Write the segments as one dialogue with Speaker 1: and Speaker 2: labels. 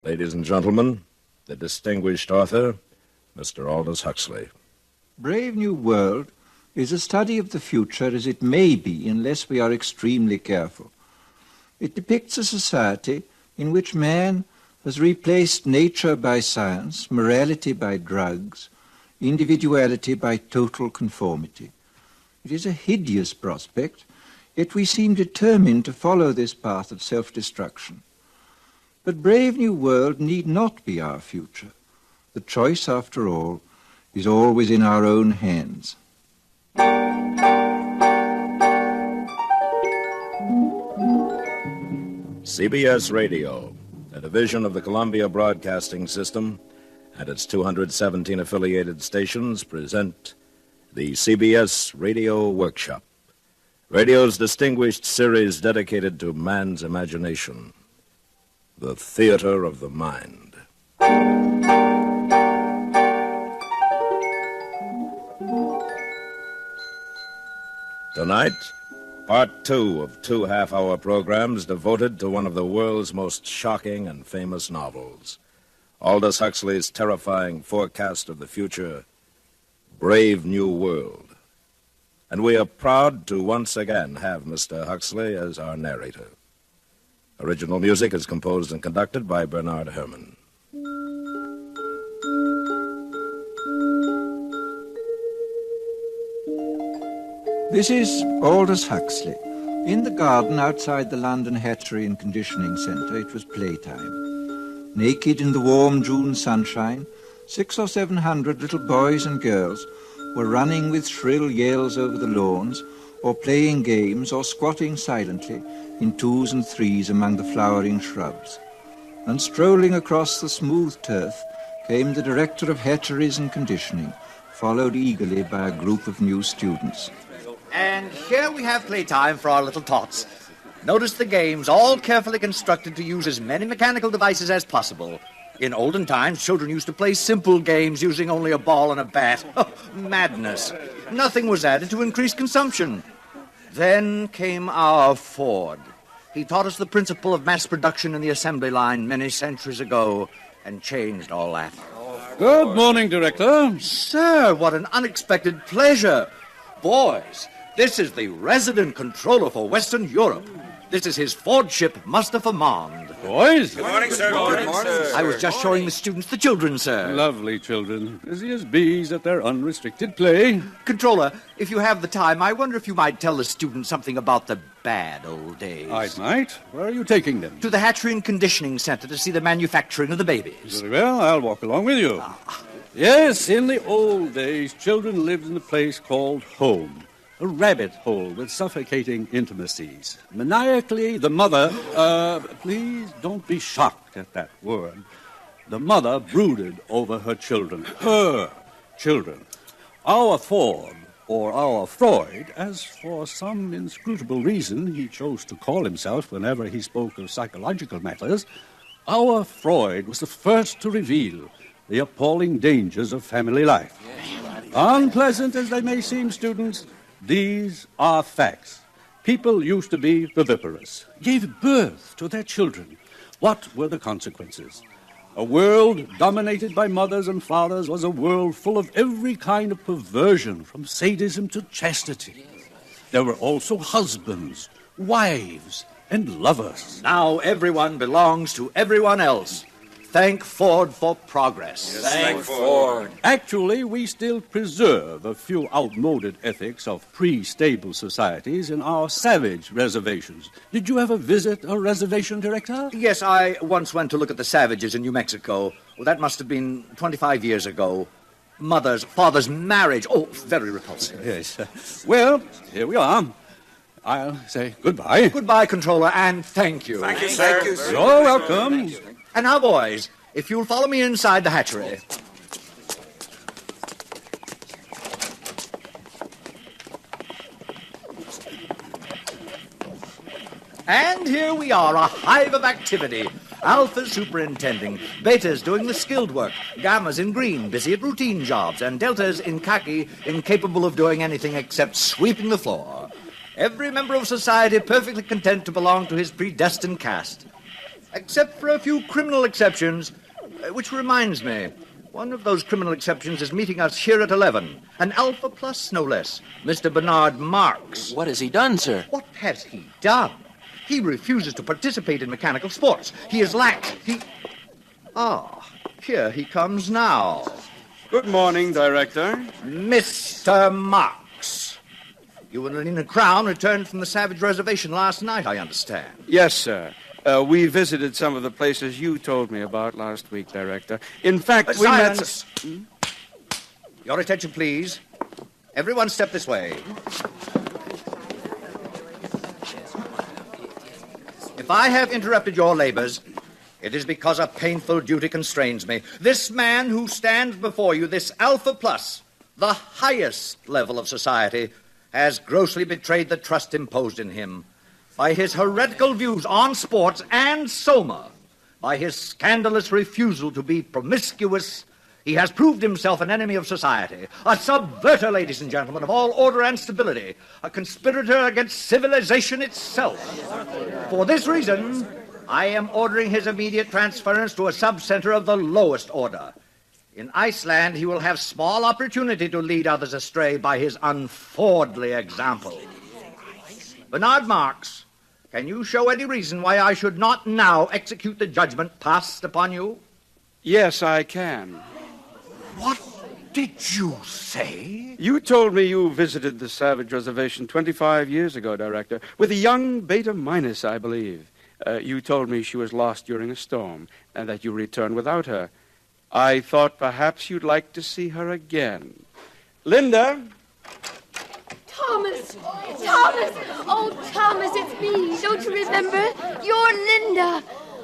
Speaker 1: Ladies and gentlemen, the distinguished author, Mr. Aldous Huxley.
Speaker 2: Brave New World is a study of the future as it may be unless we are extremely careful. It depicts a society in which man has replaced nature by science, morality by drugs, individuality by total conformity. It is a hideous prospect, yet we seem determined to follow this path of self-destruction. But Brave New World need not be our future. The choice, after all, is always in our own hands.
Speaker 1: CBS Radio, a division of the Columbia Broadcasting System, and its 217 affiliated stations present the CBS Radio Workshop, radio's distinguished series dedicated to man's imagination, the theater of the mind. Tonight, part 2 of 2 half-hour programs devoted to one of the world's most shocking and famous novels, Aldous Huxley's terrifying forecast of the future, Brave New World. And we are proud to once again have Mr. Huxley as our narrator. Original music is composed and conducted by Bernard Herrmann.
Speaker 2: This is Aldous Huxley. In the garden outside the London Hatchery and Conditioning Centre, it was playtime. Naked in the warm June sunshine, 600 or 700 little boys and girls were running with shrill yells over the lawns, or playing games, or squatting silently in 2s and 3s among the flowering shrubs. And strolling across the smooth turf came the director of hatcheries and conditioning, followed eagerly by a group of new students.
Speaker 3: And here we have playtime for our little tots. Notice the games, all carefully constructed to use as many mechanical devices as possible. In olden times, children used to play simple games using only a ball and a bat. Oh, madness. Nothing was added to increase consumption. Then came our Ford. He taught us the principle of mass production in the assembly line many centuries ago and changed all that.
Speaker 4: Good morning, Director.
Speaker 3: Sir, what an unexpected pleasure. Boys, this is the resident controller for Western Europe. This is his Fordship, Mustafa Mond.
Speaker 4: Boys?
Speaker 5: Good morning, sir. Good morning, sir.
Speaker 3: I was just showing the students the children, sir.
Speaker 4: Lovely children. Busy as bees at their unrestricted play.
Speaker 3: Controller, if you have the time, I wonder if you might tell the students something about the bad old days.
Speaker 4: I might. Where are you taking them?
Speaker 3: To the Hatchery and Conditioning Center to see the manufacturing of the babies.
Speaker 4: Very well, I'll walk along with you. Yes, in the old days, children lived in a place called home. A rabbit hole with suffocating intimacies. Maniacally, the mother... please don't be shocked at that word. The mother brooded over her children. Her children. Our Ford, or our Freud, as for some inscrutable reason he chose to call himself whenever he spoke of psychological matters, our Freud was the first to reveal the appalling dangers of family life. Unpleasant as they may seem, students, these are facts. People used to be viviparous, gave birth to their children. What were the consequences? A world dominated by mothers and fathers was a world full of every kind of perversion, from sadism to chastity. There were also husbands, wives, and lovers.
Speaker 3: Now everyone belongs to everyone else. Thank Ford for progress.
Speaker 5: Yes, thank Ford.
Speaker 4: Actually, we still preserve a few outmoded ethics of pre-stable societies in our savage reservations. Did you ever visit a reservation, Director?
Speaker 3: Yes, I once went to look at the savages in New Mexico. Well, that must have been 25 years ago. Mother's, father's marriage. Oh, very repulsive.
Speaker 4: Yes. Well, here we are. I'll say goodbye.
Speaker 3: Goodbye, Controller, and thank you.
Speaker 5: Thank you, sir. Thank you, sir.
Speaker 4: You're welcome.
Speaker 3: And now, boys, if you'll follow me inside the hatchery. And here we are, a hive of activity. Alpha's superintending, Beta's doing the skilled work, Gamma's in green, busy at routine jobs, and Delta's in khaki, incapable of doing anything except sweeping the floor. Every member of society perfectly content to belong to his predestined caste. Except for a few criminal exceptions. Which reminds me, one of those criminal exceptions is meeting us here at 11. An Alpha Plus, no less. Mr. Bernard Marx.
Speaker 6: What has he done, sir?
Speaker 3: What has he done? He refuses to participate in mechanical sports. He is lax. Here he comes now.
Speaker 7: Good morning, Director.
Speaker 3: Mr. Marx. You and Lenina Crown returned from the Savage Reservation last night, I understand.
Speaker 7: Yes, sir. We visited some of the places you told me about last week, Director. In fact, we
Speaker 3: Silence. Your attention, please. Everyone step this way. If I have interrupted your labors, it is because a painful duty constrains me. This man who stands before you, this Alpha Plus, the highest level of society, has grossly betrayed the trust imposed in him by his heretical views on sports and Soma, by his scandalous refusal to be promiscuous. He has proved himself an enemy of society, a subverter, ladies and gentlemen, of all order and stability, a conspirator against civilization itself. For this reason, I am ordering his immediate transference to a sub-center of the lowest order. In Iceland, he will have small opportunity to lead others astray by his unfordly example. Bernard Marx, can you show any reason why I should not now execute the judgment passed upon you?
Speaker 7: Yes, I can.
Speaker 3: What did you say?
Speaker 7: You told me you visited the Savage Reservation 25 years ago, Director, with a young Beta Minus, I believe. You told me she was lost during a storm, and that you returned without her. I thought perhaps you'd like to see her again. Linda?
Speaker 8: Thomas! Thomas! Oh, Thomas, it's me. Don't you remember? You're Linda.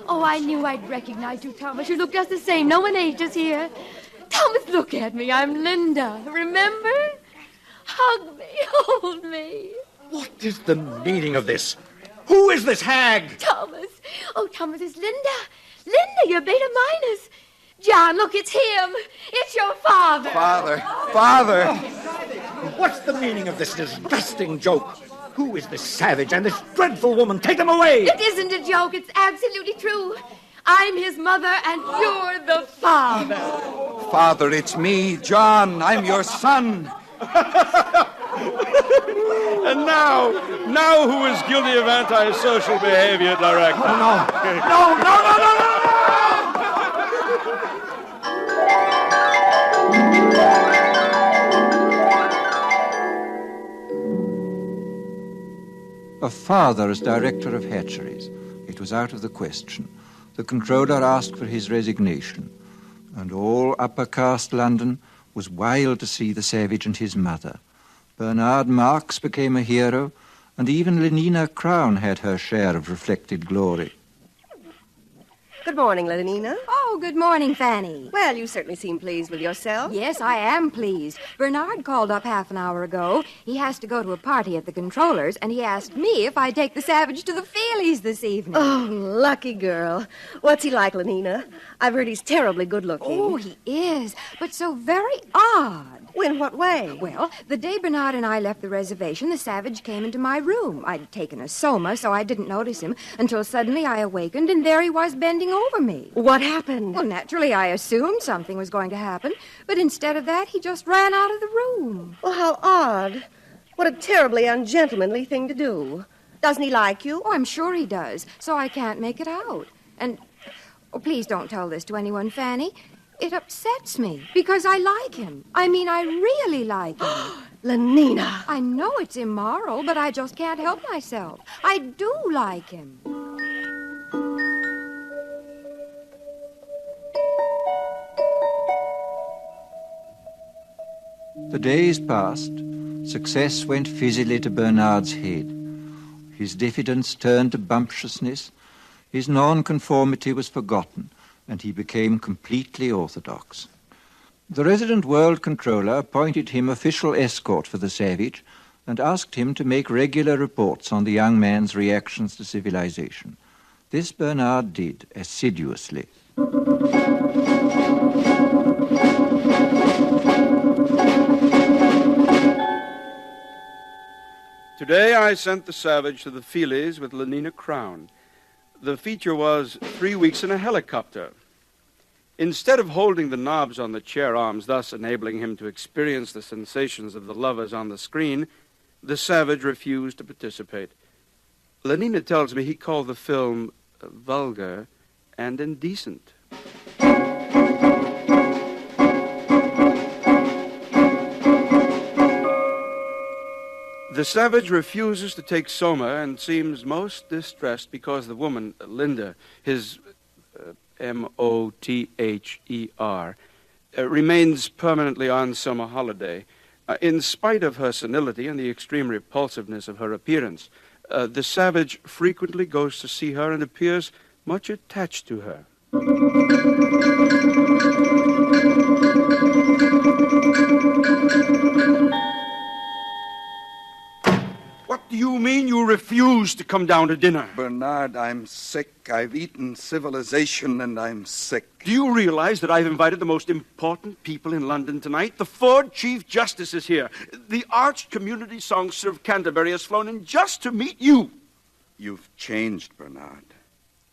Speaker 8: Oh, I knew I'd recognize you, Thomas. You look just the same. No one ages here. Thomas, look at me. I'm Linda. Remember? Hug me. Hold me.
Speaker 3: What is the meaning of this? Who is this hag?
Speaker 8: Thomas. Oh, Thomas, it's Linda. Linda, you're Beta Minus. John, look, it's him. It's your father.
Speaker 5: Father!
Speaker 3: What's the meaning of this disgusting joke? Who is this savage and this dreadful woman? Take them away!
Speaker 8: It isn't a joke. It's absolutely true. I'm his mother, and you're the father.
Speaker 5: Father, it's me, John. I'm your son.
Speaker 7: And now who is guilty of antisocial behavior, Director?
Speaker 3: No.
Speaker 2: A father as director of hatcheries. It was out of the question. The controller asked for his resignation, and all upper caste London was wild to see the savage and his mother. Bernard Marx became a hero, and even Lenina Crown had her share of reflected glory.
Speaker 9: Good morning, Lenina.
Speaker 10: Oh, good morning, Fanny.
Speaker 9: Well, you certainly seem pleased with yourself.
Speaker 10: Yes, I am pleased. Bernard called up half an hour ago. He has to go to a party at the controller's, and he asked me if I'd take the savage to the Feelies this evening.
Speaker 9: Oh, lucky girl. What's he like, Lenina? I've heard he's terribly good-looking.
Speaker 10: Oh, he is, but so very odd.
Speaker 9: In what way?
Speaker 10: Well, the day Bernard and I left the reservation, the savage came into my room. I'd taken a soma, so I didn't notice him until suddenly I awakened, and there he was bending over me.
Speaker 9: What happened?
Speaker 10: Well, naturally, I assumed something was going to happen, but instead of that, he just ran out of the room.
Speaker 9: Well, how odd. What a terribly ungentlemanly thing to do. Doesn't he like you?
Speaker 10: Oh, I'm sure he does, so I can't make it out. And, please don't tell this to anyone, Fanny. It upsets me, because I like him. I mean, I really like him.
Speaker 9: Lenina!
Speaker 10: I know it's immoral, but I just can't help myself. I do like him.
Speaker 2: The days passed. Success went fizzily to Bernard's head. His diffidence turned to bumptiousness. His nonconformity was forgotten, and he became completely orthodox. The resident world controller appointed him official escort for the savage and asked him to make regular reports on the young man's reactions to civilization. This Bernard did assiduously.
Speaker 7: Today I sent the savage to the Feelies with Lenina Crown. The feature was 3 weeks in a helicopter. Instead of holding the knobs on the chair arms, thus enabling him to experience the sensations of the lovers on the screen, the savage refused to participate. Lenina tells me he called the film vulgar and indecent. The savage refuses to take Soma and seems most distressed because the woman, Linda, his Mother, remains permanently on summer holiday. In spite of her senility and the extreme repulsiveness of her appearance, the savage frequently goes to see her and appears much attached to her. What do you mean you refuse to come down to dinner?
Speaker 5: Bernard, I'm sick. I've eaten civilization and I'm sick.
Speaker 7: Do you realize that I've invited the most important people in London tonight? The Ford Chief Justice is here. The arch community songster of Canterbury has flown in just to meet you.
Speaker 5: You've changed, Bernard.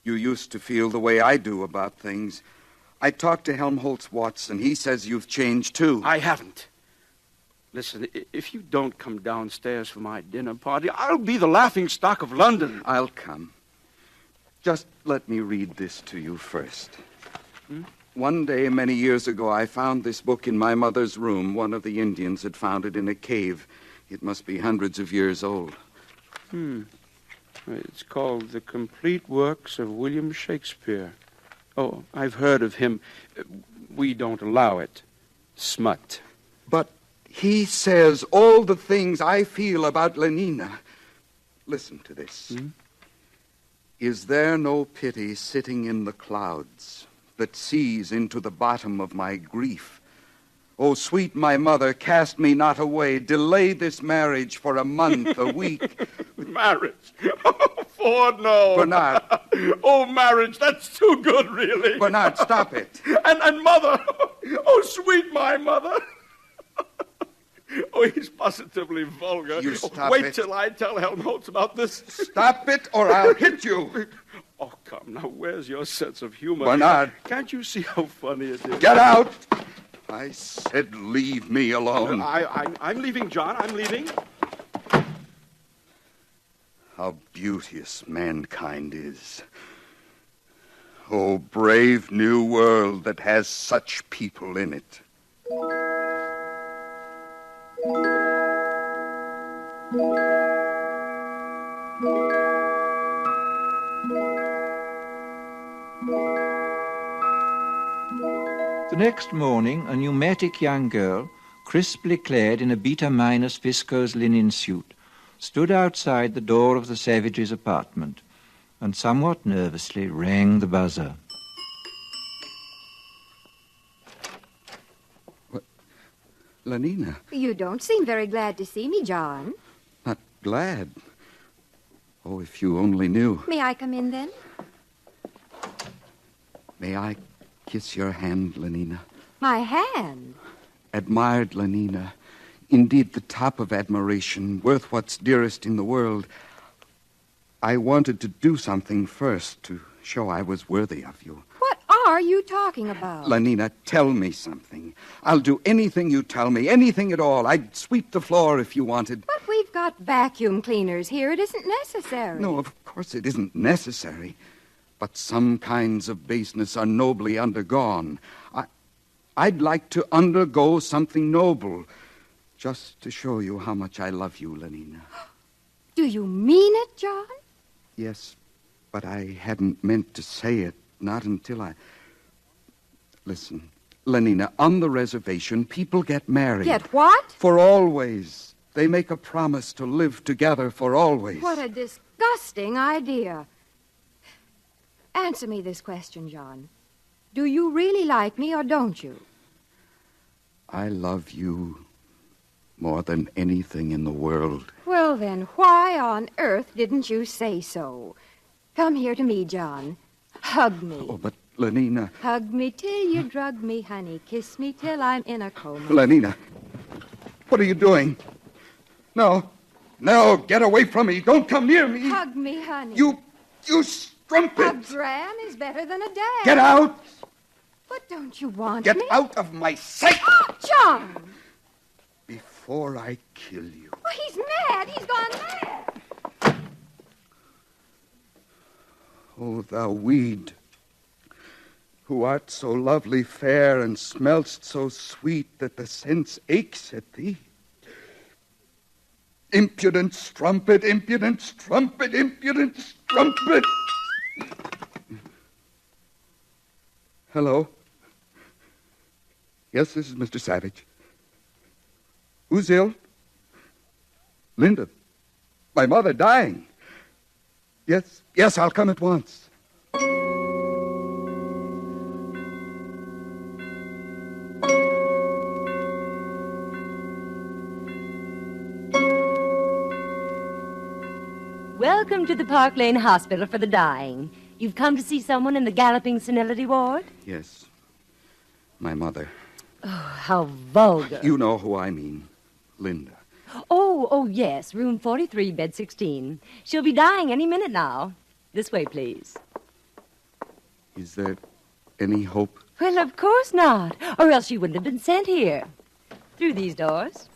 Speaker 5: You used to feel the way I do about things. I talked to Helmholtz Watson. He says you've changed, too.
Speaker 7: I haven't. Listen, if you don't come downstairs for my dinner party, I'll be the laughingstock of London.
Speaker 5: I'll come. Just let me read this to you first. One day, many years ago, I found this book in my mother's room. One of the Indians had found it in a cave. It must be hundreds of years old.
Speaker 7: It's called The Complete Works of William Shakespeare. Oh, I've heard of him. We don't allow it. Smut.
Speaker 5: But he says all the things I feel about Lenina. Listen to this. Is there no pity sitting in the clouds that sees into the bottom of my grief? Oh, sweet my mother, cast me not away. Delay this marriage for a month, a week.
Speaker 7: Marriage? Oh, Ford, no.
Speaker 5: Bernard.
Speaker 7: Oh, marriage, that's too good, really.
Speaker 5: Bernard, stop it.
Speaker 7: And mother. Oh, sweet my mother. Oh, he's positively vulgar.
Speaker 5: You stop
Speaker 7: Wait
Speaker 5: it.
Speaker 7: till I tell Helmholtz about this.
Speaker 5: Stop it, or I'll hit you.
Speaker 7: Oh, come, now, where's your sense of humor?
Speaker 5: Bernard.
Speaker 7: Can't you see how funny it is?
Speaker 5: Get out. I said leave me alone.
Speaker 7: I'm leaving, John. I'm leaving.
Speaker 5: How beauteous mankind is. Oh, brave new world that has such people in it.
Speaker 2: The next morning, a pneumatic young girl, crisply clad in a beta-minus viscose linen suit, stood outside the door of the savage's apartment and somewhat nervously rang the buzzer.
Speaker 5: What? Lenina?
Speaker 10: You don't seem very glad to see me, John.
Speaker 5: Not glad. Oh, if you only knew.
Speaker 10: May I come in, then?
Speaker 5: May I kiss your hand, Lenina?
Speaker 10: My hand?
Speaker 5: Admired, Lenina. Indeed, the top of admiration, worth what's dearest in the world. I wanted to do something first to show I was worthy of you.
Speaker 10: What are you talking about?
Speaker 5: Lenina, tell me something. I'll do anything you tell me, anything at all. I'd sweep the floor if you wanted.
Speaker 10: But we've got vacuum cleaners here. It isn't necessary.
Speaker 5: No, of course it isn't necessary. But some kinds of baseness are nobly undergone. I'd like to undergo something noble, just to show you how much I love you, Lenina.
Speaker 10: Do you mean it, John?
Speaker 5: Yes, but I hadn't meant to say it, not until I... Listen, Lenina, on the reservation, people get married.
Speaker 10: Get what?
Speaker 5: For always. They make a promise to live together for always.
Speaker 10: What a disgusting idea. Answer me this question, John. Do you really like me or don't you?
Speaker 5: I love you more than anything in the world.
Speaker 10: Well, then, why on earth didn't you say so? Come here to me, John. Hug me.
Speaker 5: Oh, but Lenina...
Speaker 10: Hug me till you drug me, honey. Kiss me till I'm in a coma.
Speaker 5: Lenina, what are you doing? No, get away from me. Don't come near me.
Speaker 10: Hug me, honey.
Speaker 5: You strumpet.
Speaker 10: A gran is better than a dad.
Speaker 5: Get out!
Speaker 10: But don't you want
Speaker 5: Get
Speaker 10: me?
Speaker 5: out of my sight!
Speaker 10: John!
Speaker 5: Before I kill you.
Speaker 10: Oh, he's mad. He's gone mad.
Speaker 5: O thou weed, who art so lovely fair and smell'st so sweet that the sense aches at thee. Impudent strumpet, impudent strumpet, impudent strumpet. Hello? Yes, this is Mr. Savage. Who's ill? Linda. My mother dying. Yes, I'll come at once.
Speaker 6: Welcome to the Park Lane Hospital for the Dying. You've come to see someone in the galloping senility ward?
Speaker 5: Yes. My mother.
Speaker 6: Oh, how vulgar.
Speaker 5: You know who I mean. Linda.
Speaker 6: Oh, yes. Room 43, bed 16. She'll be dying any minute now. This way, please.
Speaker 5: Is there any hope?
Speaker 6: Well, of course not. Or else she wouldn't have been sent here. Through these doors.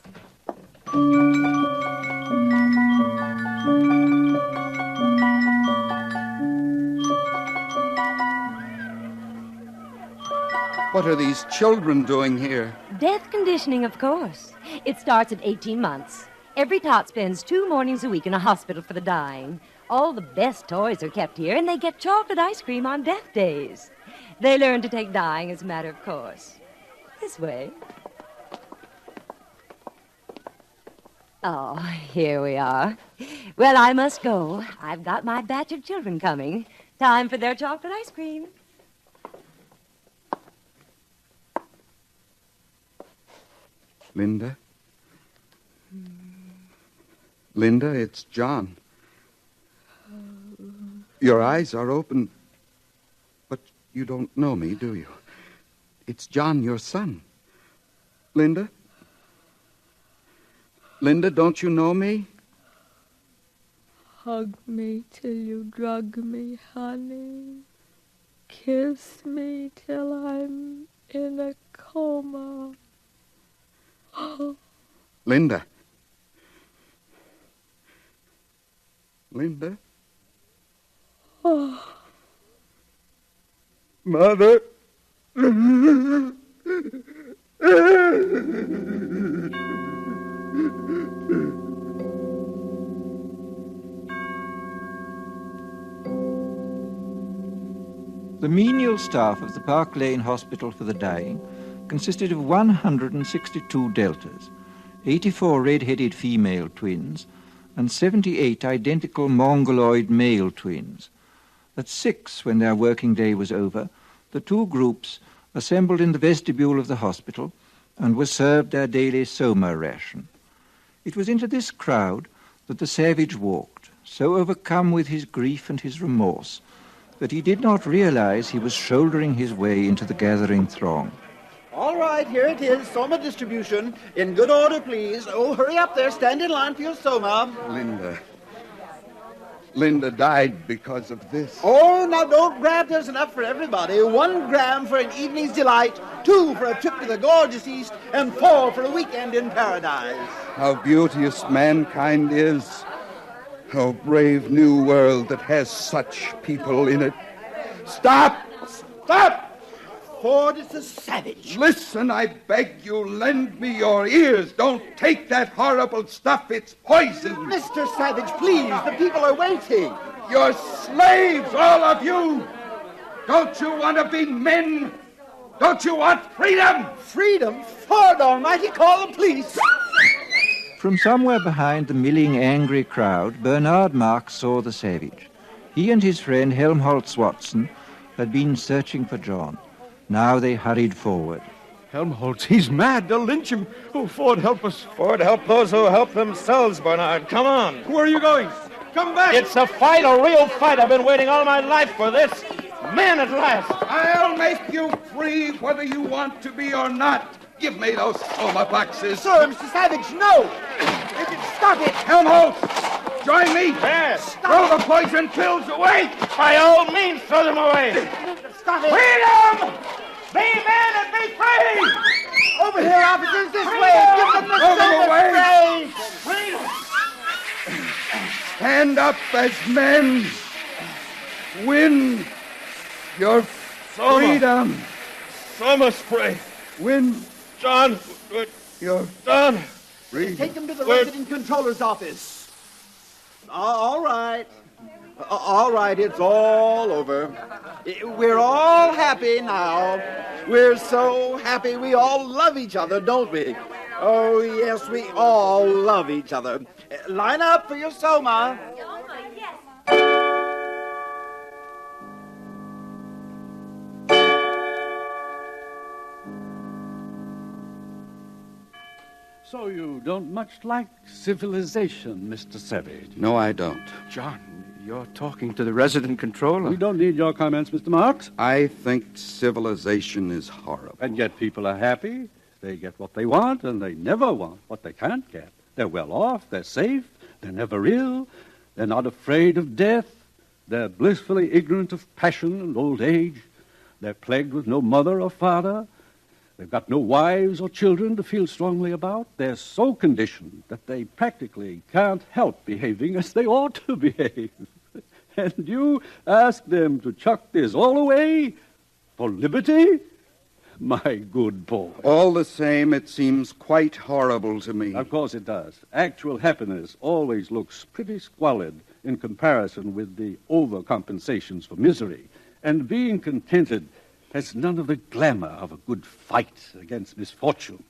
Speaker 5: What are these children doing here?
Speaker 6: Death conditioning, of course. It starts at 18 months. Every tot spends 2 mornings a week in a hospital for the dying. All the best toys are kept here, and they get chocolate ice cream on death days. They learn to take dying as a matter of course. This way. Oh, here we are. Well, I must go. I've got my batch of children coming. Time for their chocolate ice cream.
Speaker 5: Linda? Linda, it's John. Your eyes are open, but you don't know me, do you? It's John, your son. Linda? Linda, don't you know me?
Speaker 11: Hug me till you drug me, honey. Kiss me till I'm in a coma.
Speaker 5: Linda. Linda?
Speaker 11: Oh.
Speaker 5: Mother.
Speaker 2: The menial staff of the Park Lane Hospital for the Dying consisted of 162 deltas, 84 red-headed female twins, and 78 identical mongoloid male twins. At 6, when their working day was over, the 2 groups assembled in the vestibule of the hospital and were served their daily soma ration. It was into this crowd that the savage walked, so overcome with his grief and his remorse that he did not realize he was shouldering his way into the gathering throng.
Speaker 12: All right, here it is, soma distribution. In good order, please. Oh, hurry up there. Stand in line for your soma.
Speaker 5: Linda died because of this.
Speaker 12: Oh, now don't grab. There's enough for everybody. 1 gram for an evening's delight, 2 for a trip to the gorgeous East, and 4 for a weekend in paradise.
Speaker 5: How beauteous mankind is. Oh, brave new world that has such people in it. Stop! Stop!
Speaker 12: Ford is a savage.
Speaker 5: Listen, I beg you, lend me your ears. Don't take that horrible stuff. It's poison.
Speaker 12: Mr. Savage, please. The people are waiting.
Speaker 5: You're slaves, all of you. Don't you want to be men? Don't you want freedom?
Speaker 12: Freedom? Ford Almighty, call the police.
Speaker 2: From somewhere behind the milling, angry crowd, Bernard Marx saw the savage. He and his friend Helmholtz Watson had been searching for John. Now they hurried forward.
Speaker 7: Helmholtz, he's mad. They'll lynch him. Oh, Ford, help us.
Speaker 1: Ford, help those who help themselves, Bernard. Come on.
Speaker 7: Where are you going? Come back.
Speaker 1: It's a fight, a real fight. I've been waiting all my life for this. Man at last.
Speaker 5: I'll make you free whether you want to be or not. Give me those soma boxes.
Speaker 12: Sir, Mr. Savage, no. Stop it.
Speaker 5: Helmholtz, Join me.
Speaker 13: Yes.
Speaker 5: Throw the poison pills away.
Speaker 13: By all means, throw them away.
Speaker 12: Stop it.
Speaker 13: Freedom! Be men and be free!
Speaker 12: Over here, officers, this way. Give them the
Speaker 5: Throw them away.
Speaker 12: spray.
Speaker 13: Freedom!
Speaker 5: Stand up as men. Win your freedom.
Speaker 13: Summer spray.
Speaker 5: Win
Speaker 13: John,
Speaker 5: your
Speaker 13: John.
Speaker 5: freedom.
Speaker 12: Take them to the resident controller's office. All right. All right, it's all over. We're all happy now. We're so happy we all love each other, don't we? Oh, yes, we all love each other. Line up for your soma.
Speaker 4: So you don't much like civilization, Mr. Savage?
Speaker 5: No, I don't.
Speaker 7: John, you're talking to the resident controller.
Speaker 4: We don't need your comments, Mr. Marks.
Speaker 5: I think civilization is horrible.
Speaker 4: And yet people are happy. They get what they want, and they never want what they can't get. They're well off, they're safe, they're never ill, they're not afraid of death, they're blissfully ignorant of passion and old age, they're plagued with no mother or father, they've got no wives or children to feel strongly about. They're so conditioned that they practically can't help behaving as they ought to behave. And you ask them to chuck this all away for liberty? My good boy.
Speaker 5: All the same, it seems quite horrible to me.
Speaker 4: Of course it does. Actual happiness always looks pretty squalid in comparison with the overcompensations for misery. And being contented has none of the glamour of a good fight against misfortune.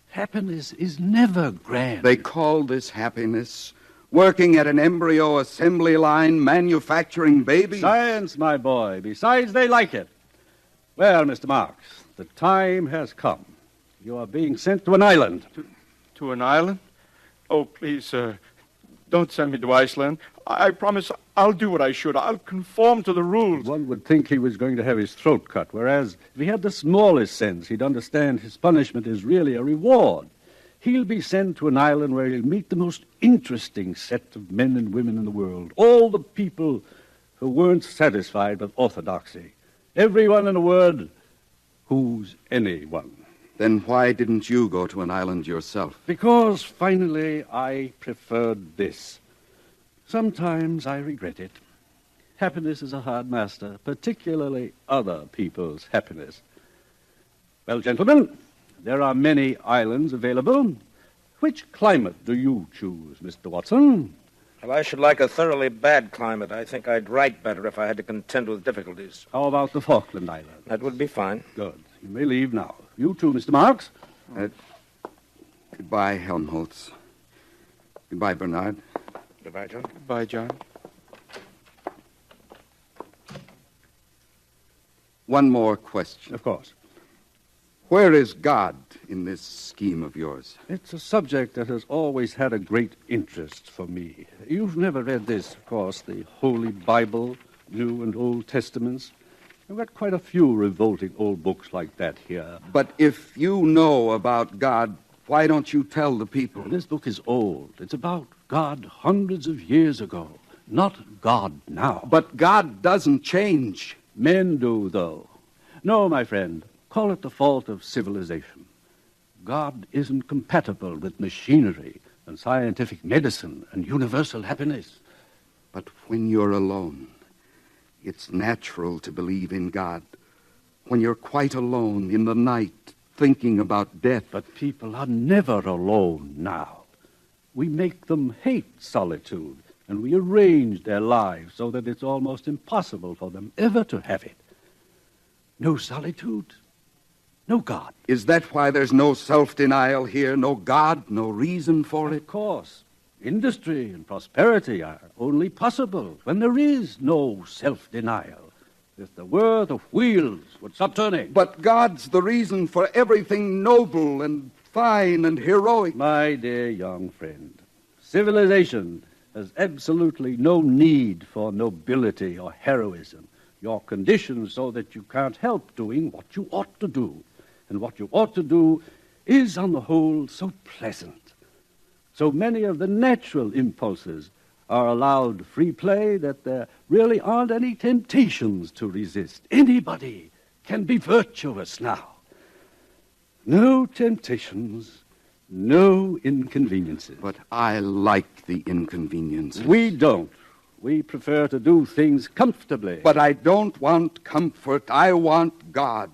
Speaker 4: Happiness is never grand.
Speaker 5: They call this happiness. Working at an embryo assembly line, manufacturing babies.
Speaker 4: Science, my boy. Besides, they like it. Well, Mr. Marks, the time has come. You are being sent to an island.
Speaker 7: To an island? Oh, please, sir. Don't send me to Iceland. I promise I'll do what I should. I'll conform to the rules.
Speaker 4: One would think he was going to have his throat cut, whereas if he had the smallest sense, he'd understand his punishment is really a reward. He'll be sent to an island where he'll meet the most interesting set of men and women in the world. All the people who weren't satisfied with orthodoxy. Everyone, in a word, who's anyone.
Speaker 5: Then why didn't you go to an island yourself?
Speaker 4: Because, finally, I preferred this. Sometimes I regret it. Happiness is a hard master, particularly other people's happiness. Well, gentlemen, there are many islands available. Which climate do you choose, Mr. Watson?
Speaker 1: Well, I should like a thoroughly bad climate. I think I'd write better if I had to contend with difficulties.
Speaker 4: How about the Falkland Islands?
Speaker 1: That would be fine.
Speaker 4: Good. You may leave now. You too, Mr. Marks.
Speaker 5: Goodbye, Helmholtz. Goodbye, Bernard.
Speaker 1: Goodbye, John.
Speaker 7: Goodbye, John.
Speaker 5: One more question.
Speaker 4: Of course.
Speaker 5: Where is God in this scheme of yours?
Speaker 4: It's a subject that has always had a great interest for me. You've never read this, of course, the Holy Bible, New and Old Testaments. I've got quite a few revolting old books like that here.
Speaker 5: But if you know about God, why don't you tell the people?
Speaker 4: This book is old. It's about God hundreds of years ago, not God now.
Speaker 5: But God doesn't change.
Speaker 4: Men do, though. No, my friend, call it the fault of civilization. God isn't compatible with machinery and scientific medicine and universal happiness.
Speaker 5: But when you're alone, it's natural to believe in God. When you're quite alone in the night, thinking about death.
Speaker 4: But people are never alone now. We make them hate solitude, and we arrange their lives so that it's almost impossible for them ever to have it. No solitude, no God.
Speaker 5: Is that why there's no self-denial here? No God, no reason for it?
Speaker 4: Of course. Industry and prosperity are only possible when there is no self-denial. If there were, the wheels would stop turning.
Speaker 5: But God's the reason for everything noble and fine and heroic.
Speaker 4: My dear young friend, civilization has absolutely no need for nobility or heroism. You're conditioned so that you can't help doing what you ought to do. And what you ought to do is, on the whole, so pleasant. So many of the natural impulses are allowed free play, that there really aren't any temptations to resist. Anybody can be virtuous now. No temptations, no inconveniences.
Speaker 5: But I like the inconveniences.
Speaker 4: We don't. We prefer to do things comfortably.
Speaker 5: But I don't want comfort. I want God.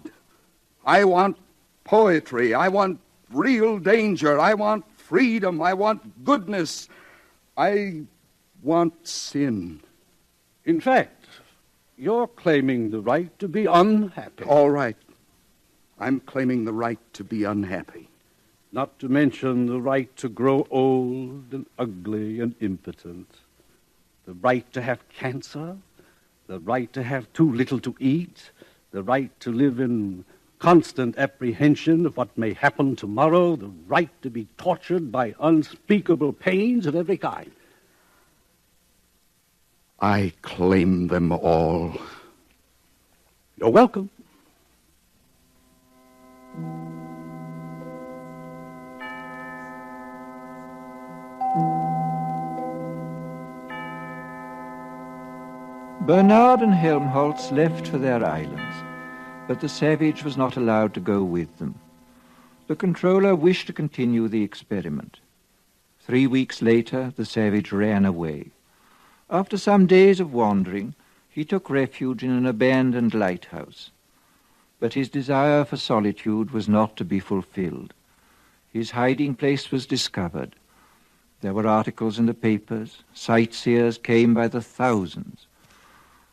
Speaker 5: I want poetry. I want real danger. I want freedom. I want goodness. I want sin.
Speaker 4: In fact, you're claiming the right to be unhappy.
Speaker 5: All right. I'm claiming the right to be unhappy.
Speaker 4: Not to mention the right to grow old and ugly and impotent. The right to have cancer. The right to have too little to eat. The right to live in constant apprehension of what may happen tomorrow. The right to be tortured by unspeakable pains of every kind.
Speaker 5: I claim them all.
Speaker 4: You're welcome.
Speaker 2: Bernard and Helmholtz left for their islands, but the savage was not allowed to go with them. The controller wished to continue the experiment. 3 weeks later, the savage ran away. After some days of wandering, he took refuge in an abandoned lighthouse. But his desire for solitude was not to be fulfilled. His hiding place was discovered. There were articles in the papers. Sightseers came by the thousands.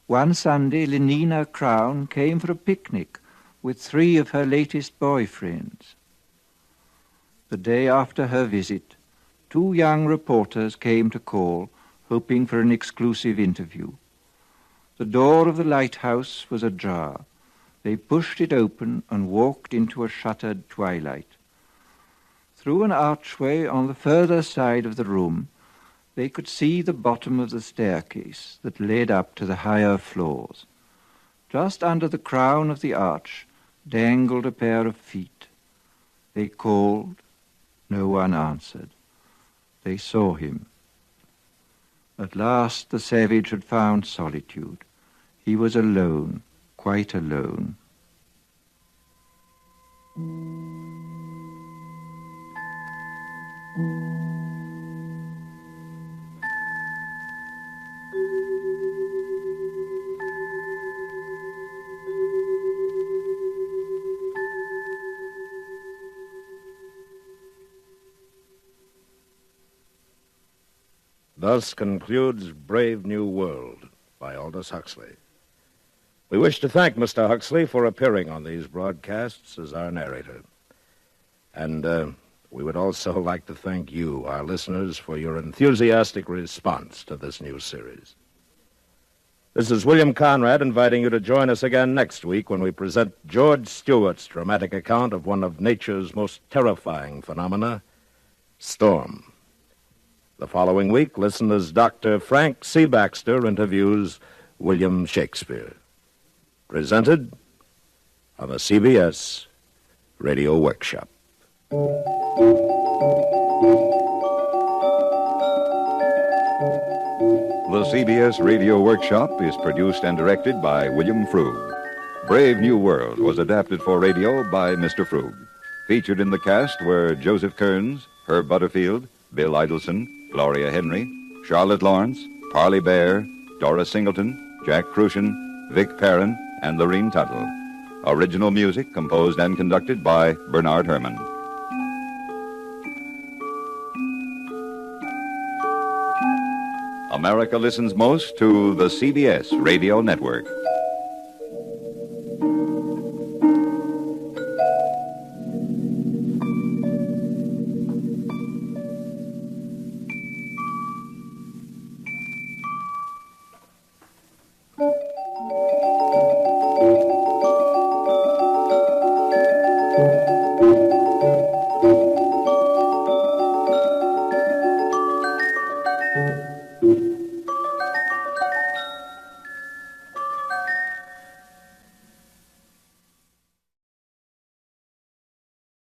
Speaker 2: One Sunday, Lenina Crown came for a picnic with 3 of her latest boyfriends. The day after her visit, 2 young reporters came to call, hoping for an exclusive interview. The door of the lighthouse was ajar. They pushed it open and walked into a shuttered twilight. Through an archway on the further side of the room, they could see the bottom of the staircase that led up to the higher floors. Just under the crown of the arch dangled a pair of feet. They called. No one answered. They saw him. At last the savage had found solitude. He was alone, quite alone.
Speaker 1: Thus concludes Brave New World by Aldous Huxley. We wish to thank Mr. Huxley for appearing on these broadcasts as our narrator. And we would also like to thank you, our listeners, for your enthusiastic response to this new series. This is William Conrad inviting you to join us again next week when we present George Stewart's dramatic account of one of nature's most terrifying phenomena, storm. The following week, listen as Dr. Frank C. Baxter interviews William Shakespeare. Presented on the CBS Radio Workshop.
Speaker 14: The CBS Radio Workshop is produced and directed by William Frug. Brave New World was adapted for radio by Mr. Frug. Featured in the cast were Joseph Kearns, Herb Butterfield, Bill Idelson, Gloria Henry, Charlotte Lawrence, Parley Bear, Dora Singleton, Jack Crucian, Vic Perrin, and Lorene Tuttle. Original music composed and conducted by Bernard Herrmann. America listens most to the CBS Radio Network.